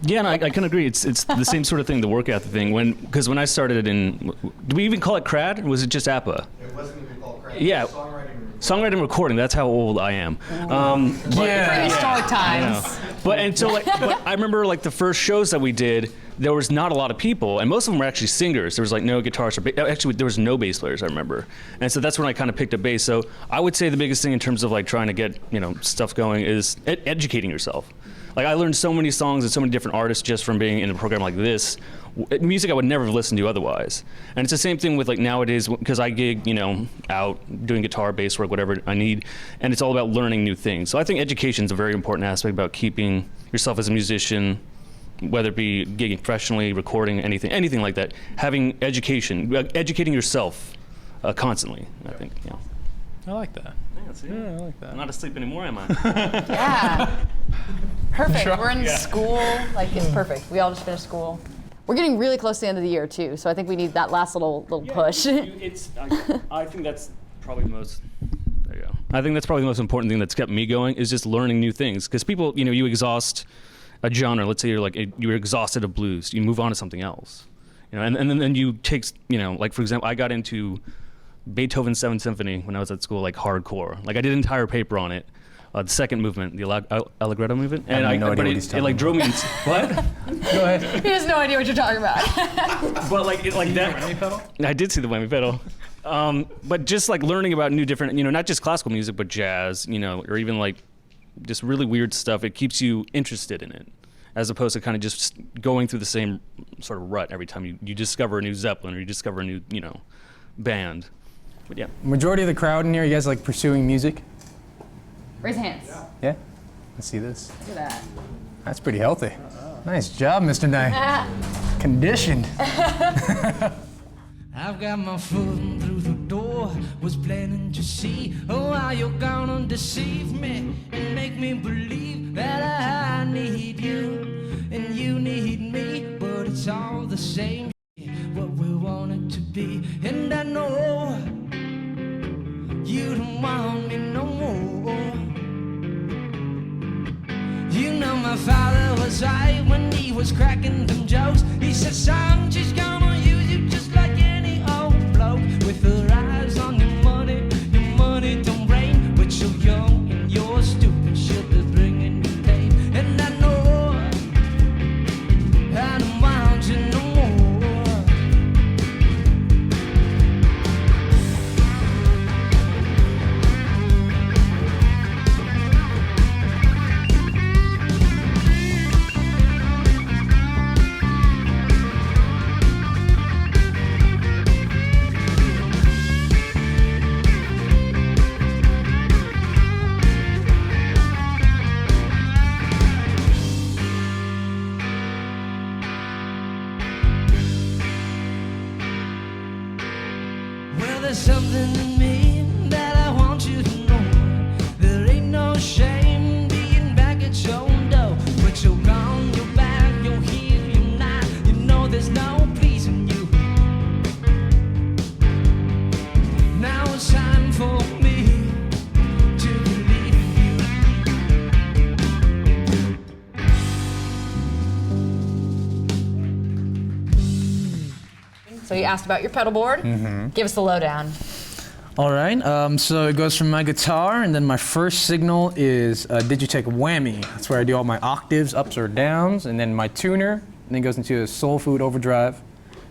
Yeah, and I can agree. It's the same sort of thing, the work ethic thing. Because when I started do we even call it CRAD? Or was it just APA? It wasn't even called credit. Yeah. Songwriting and recording. That's how old I am. Prehistoric times. But I remember like the first shows that we did, there was not a lot of people, and most of them were actually singers. There was like no guitarists, actually there was no bass players, I remember. And so that's when I kind of picked up bass. So I would say the biggest thing in terms of like trying to get stuff going is educating yourself. Like I learned so many songs and so many different artists just from being in a program like this. Music I would never have listened to otherwise. And it's the same thing with like nowadays, because I gig, out doing guitar, bass work, whatever I need, and it's all about learning new things. So I think education is a very important aspect about keeping yourself as a musician, whether it be gigging professionally, recording, anything like that. Having education, educating yourself constantly, I think. I like that. Yeah, I like that. I'm not asleep anymore, am I? Yeah. Perfect. We're in school. Like, it's perfect. We all just finished school. We're getting really close to the end of the year, too, so I think we need that last little push. I think that's probably the most... There you go. I think that's probably the most important thing that's kept me going is just learning new things. Because people, you exhaust a genre. Let's say you're exhausted of blues. You move on to something else. And then you take, like, for example, I got into Beethoven's 7th Symphony when I was at school, like hardcore. Like I did an entire paper on it, the second movement, the Allegretto movement, and I know but it like drove me. What? Go ahead. He has no idea what you're talking about. But like that. Whammy pedal? I did see the whammy pedal. But just like learning about new different, not just classical music, but jazz, or even like just really weird stuff. It keeps you interested in it, as opposed to kind of just going through the same sort of rut every time you discover a new Zeppelin or you discover a new, band. But yeah. Majority of the crowd in here, you guys like pursuing music? Raise hands. Yeah? Let's see this. Look at that. That's pretty healthy. Nice job, Mr. Knight. Conditioned. I've got my foot through the door, was planning to see how you're gonna deceive me and make me believe that I need you and you need me, but it's all the same what we want it to be, and I know you don't want me no more. My father was right when he was cracking them jokes. He said, son, she's gonna use you just like any old bloke. With her eyes on your money don't rain. But you're young and you're stupid, she'll be bringing you pain. And I know I don't want you no more. There's something in me that I want you to know. There ain't no shame being back at your door. But you're gone, you're back, you're here, you're not. You know there's no pleasing you. Now it's time for me to believe in you. So you asked about your pedal board. Mm-hmm. Give us the lowdown. All right, so it goes from my guitar, and then my first signal is Digitech Whammy. That's where I do all my octaves, ups or downs, and then my tuner, and then goes into a Soul Food overdrive.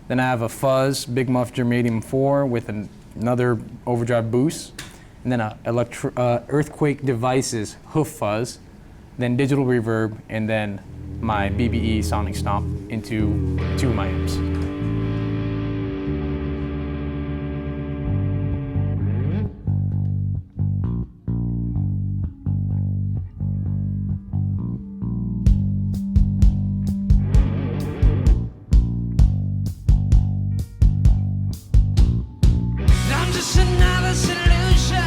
Then I have a fuzz, Big Muff Germanium 4 with another overdrive boost, and then a Earthquake Devices hoof fuzz, then digital reverb, and then my BBE Sonic Stomp into two of my amps. I'm just another solution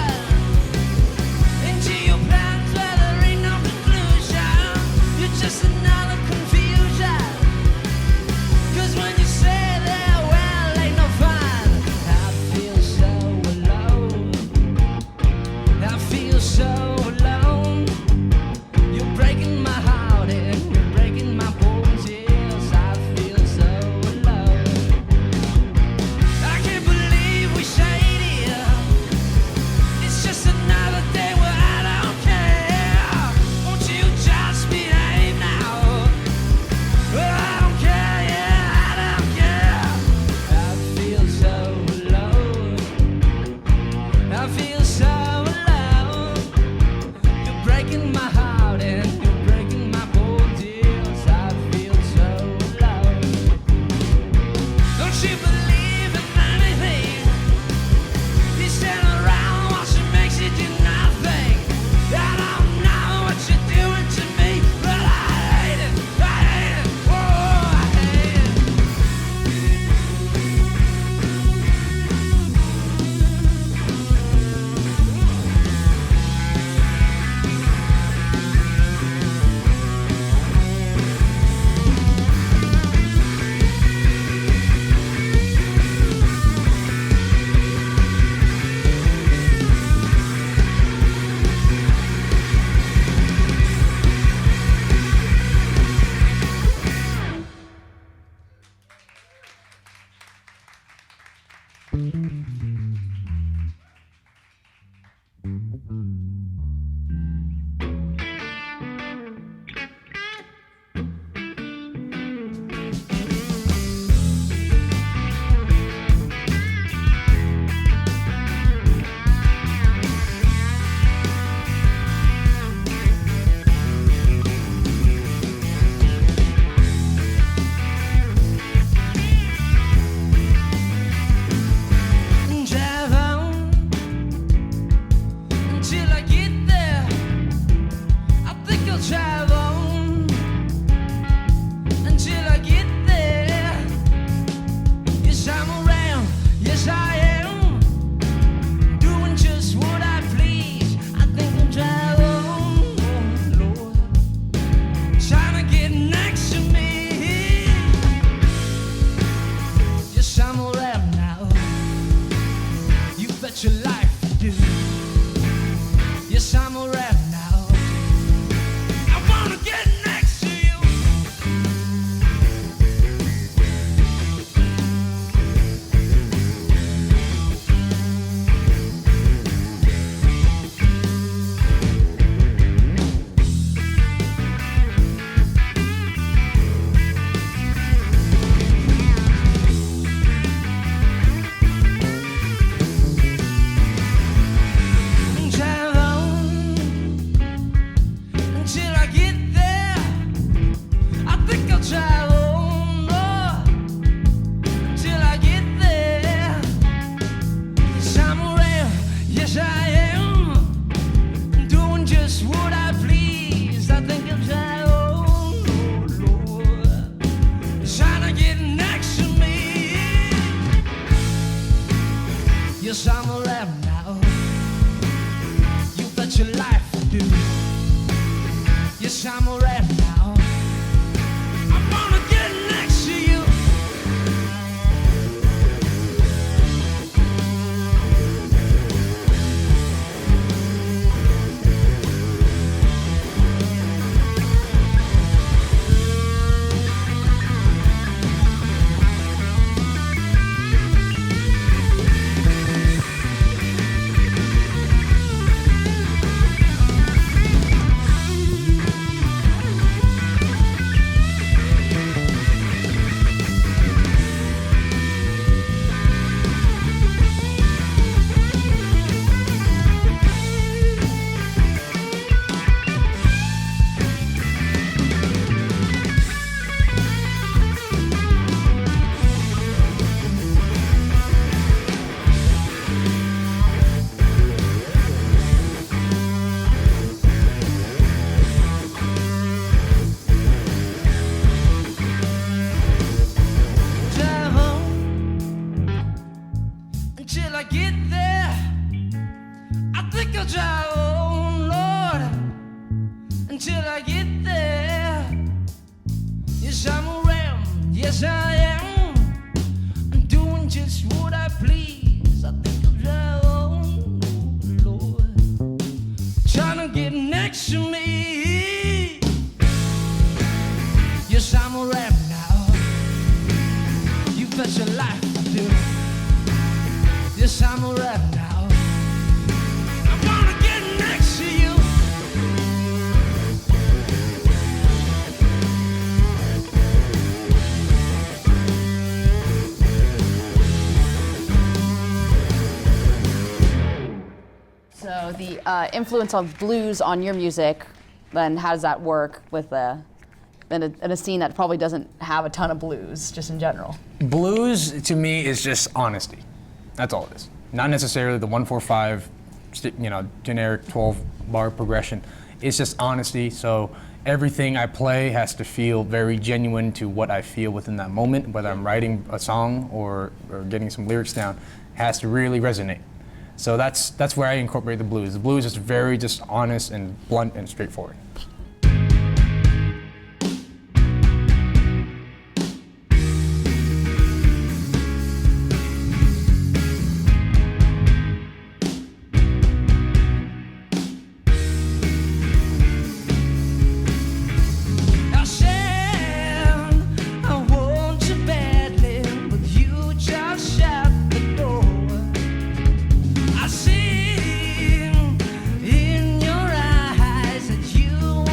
into your plans where there ain't no conclusion. You're just another confusion. 'Cause when you say that, well, ain't no fun. I feel so alone. I feel so alone. You're breaking my heart and you're breaking my bones. Yes, I feel so alone. I can't believe we stayed here. It's just another day where I don't care. Won't you just behave now? Well, I don't care, yeah, I don't care. I feel so alone. I feel so alone. You're breaking my heart and you're breaking my bones. Yes, I'm a rap now. I wanna get next to you. Drive on until I get there. I think I'll drive on more until I get there. Yes, I'm around, yes I am, doing just what I please. I think I'll drive on, Lord, trying to get next to me. Yes, I'm a rap now. You bet your life I do. Yes, I'm a rap now. I wanna get next to you. Drive home until I get there. I think I'll drive on, Lord, until I get there. Yes, I'm around, yes I am. I'm doing just what I please. I think I'll drive on, Lord, trying to get next to me. Yes, I'm a rap now. You bet your life I do. Yes, I'm a rap now. I wanna get next to you. So the influence of blues on your music, then how does that work with in a scene that probably doesn't have a ton of blues, just in general? Blues to me is just honesty. That's all it is. Not necessarily the 1-4-5, generic 12-bar progression. It's just honesty. So everything I play has to feel very genuine to what I feel within that moment. Whether I'm writing a song or getting some lyrics down, has to really resonate. So that's where I incorporate the blues. The blues is very just honest and blunt and straightforward. I said I want you badly, but you just shut the door. I see in your eyes that you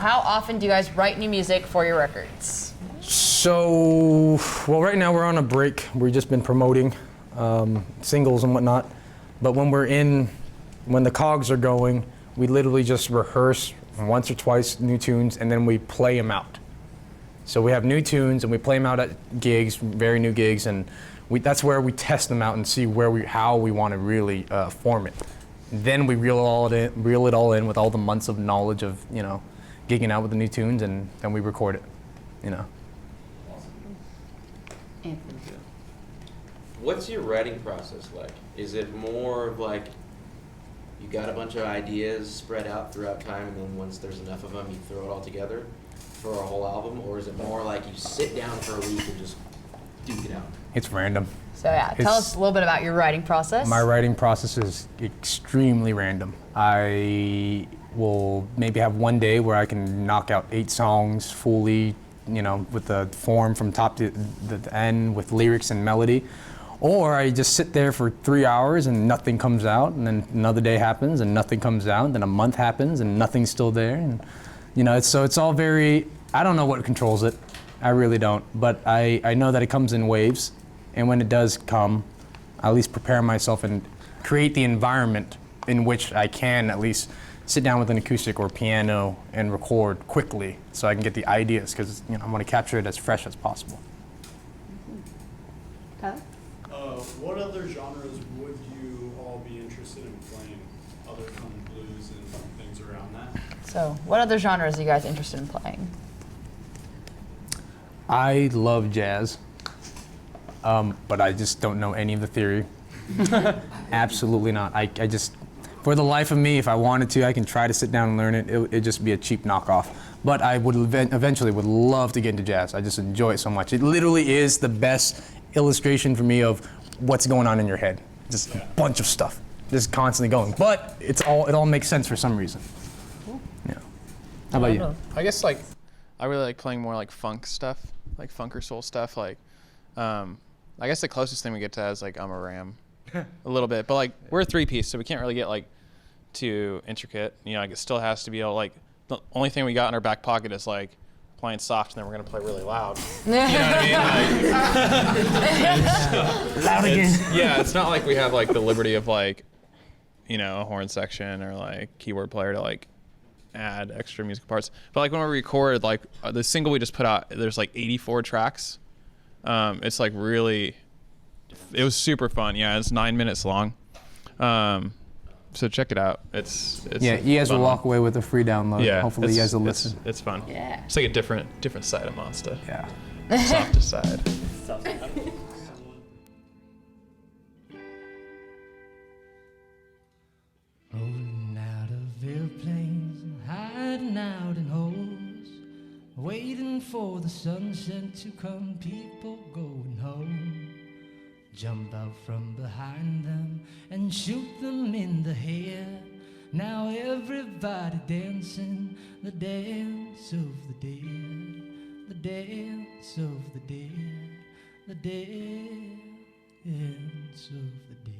how often do you guys write new music for your records? So, well, right now we're on a break. We've just been promoting singles and whatnot. But when the cogs are going, we literally just rehearse once or twice new tunes, and then we play them out. So we have new tunes, and we play them out at gigs, very new gigs, and that's where we test them out and see how we want to really form it. Then we reel it all in with all the months of knowledge of, gigging out with the new tunes, and then we record it, What's your writing process like? Is it more of like you got a bunch of ideas spread out throughout time, and then once there's enough of them, you throw it all together for a whole album? Or is it more like you sit down for a week and just duke it out? It's random. So yeah, tell us a little bit about your writing process. My writing process is extremely random. I will maybe have one day where I can knock out 8 songs fully, with the form from top to the end with lyrics and melody. Or I just sit there for 3 hours and nothing comes out, and then another day happens and nothing comes out, then a month happens and nothing's still there. And it's all very, I don't know what controls it. I really don't. But I know that it comes in waves, and when it does come, I at least prepare myself and create the environment in which I can at least sit down with an acoustic or piano and record quickly so I can get the ideas, because I want to capture it as fresh as possible. Tyler? What other genres would you all be interested in playing other than blues and things around that? So what other genres are you guys interested in playing? I love jazz, but I just don't know any of the theory. Absolutely not. I just, for the life of me, if I wanted to, I can try to sit down and learn it. It'd just be a cheap knockoff. But I would eventually would love to get into jazz. I just enjoy it so much. It literally is the best illustration for me of what's going on in your head. Just a bunch of stuff, just constantly going. But it all makes sense for some reason. Yeah. How about you? I guess I really like playing more like funk stuff, like funk or soul stuff. I guess the closest thing we get to is like I'm a Ram, a little bit. But we're a 3-piece, so we can't really get too intricate. It still has to be the only thing we got in our back pocket is playing soft, and then we're gonna play really loud. You know what I mean? Loud again. Yeah, it's not like we have the liberty of a horn section or keyboard player to add extra musical parts. But when we record the single we just put out, there's 84 tracks. It's really, it was super fun. Yeah, it's 9 minutes long. So check it out. It's yeah, you guys will walk away with a free download. Yeah, Hopefully you guys will listen. It's fun. Yeah. It's a different side of Monsta. Yeah. Softer side. Rolling out of airplanes and hiding out in holes, waiting for the sunset to come, people going home. Jump out from behind them and shoot them in the head. Now everybody dancing the dance of the dead, the dance of the dead, the dance of the dead.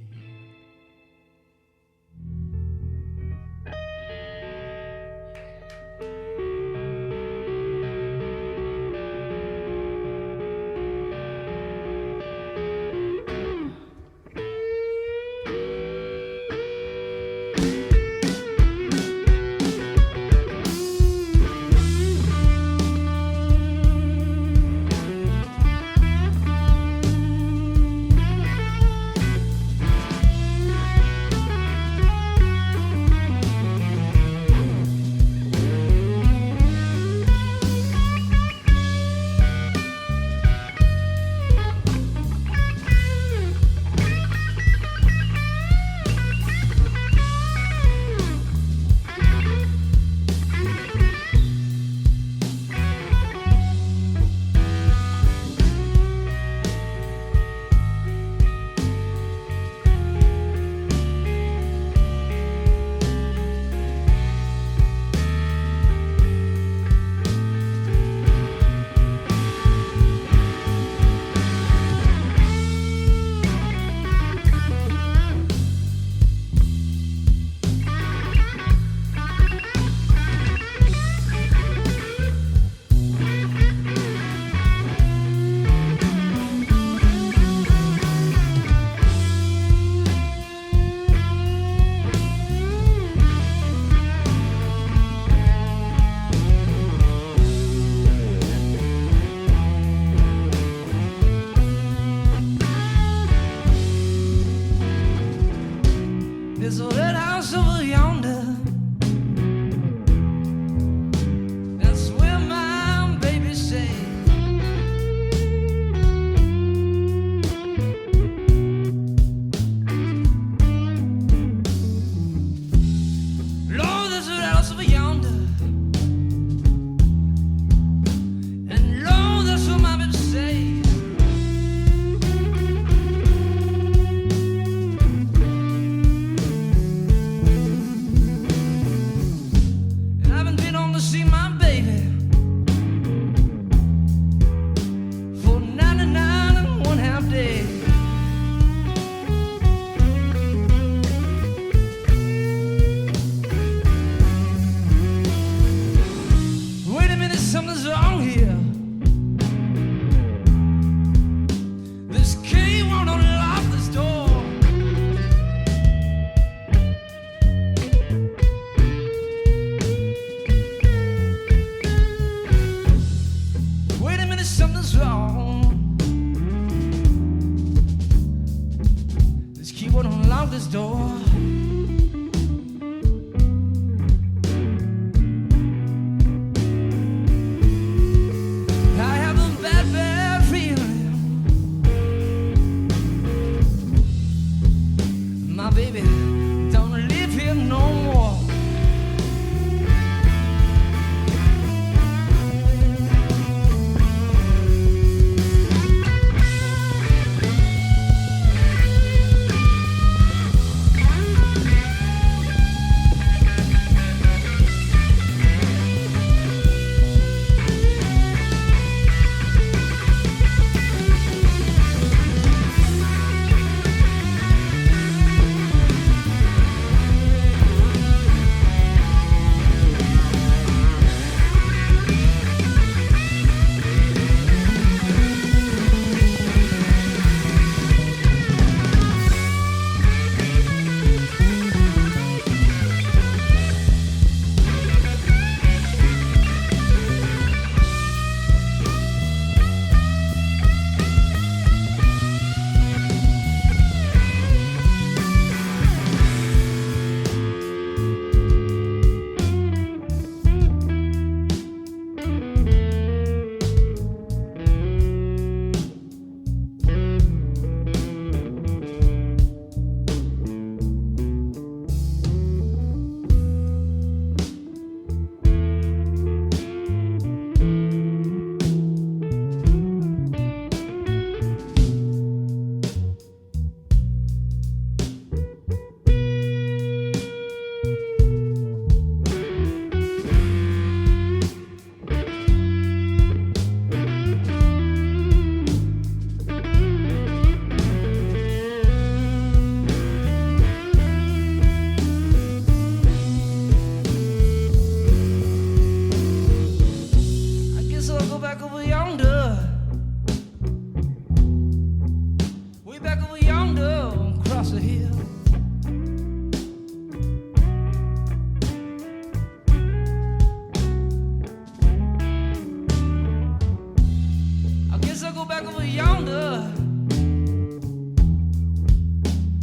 back over yonder.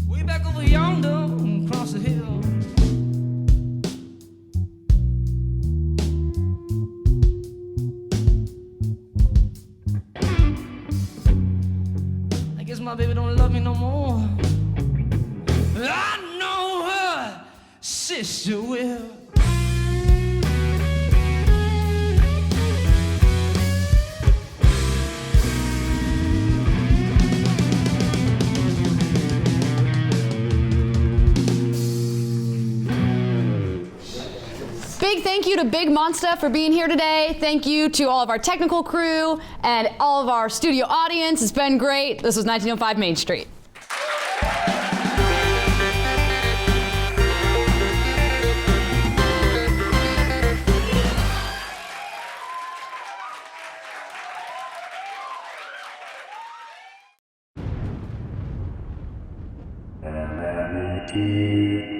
Way back over yonder, across the hill. I guess my baby don't love me no more. I know her sister will. Big thank you to Big Monsta for being here today. Thank you to all of our technical crew and all of our studio audience. It's been great. This was 1905 Main Street. MMET.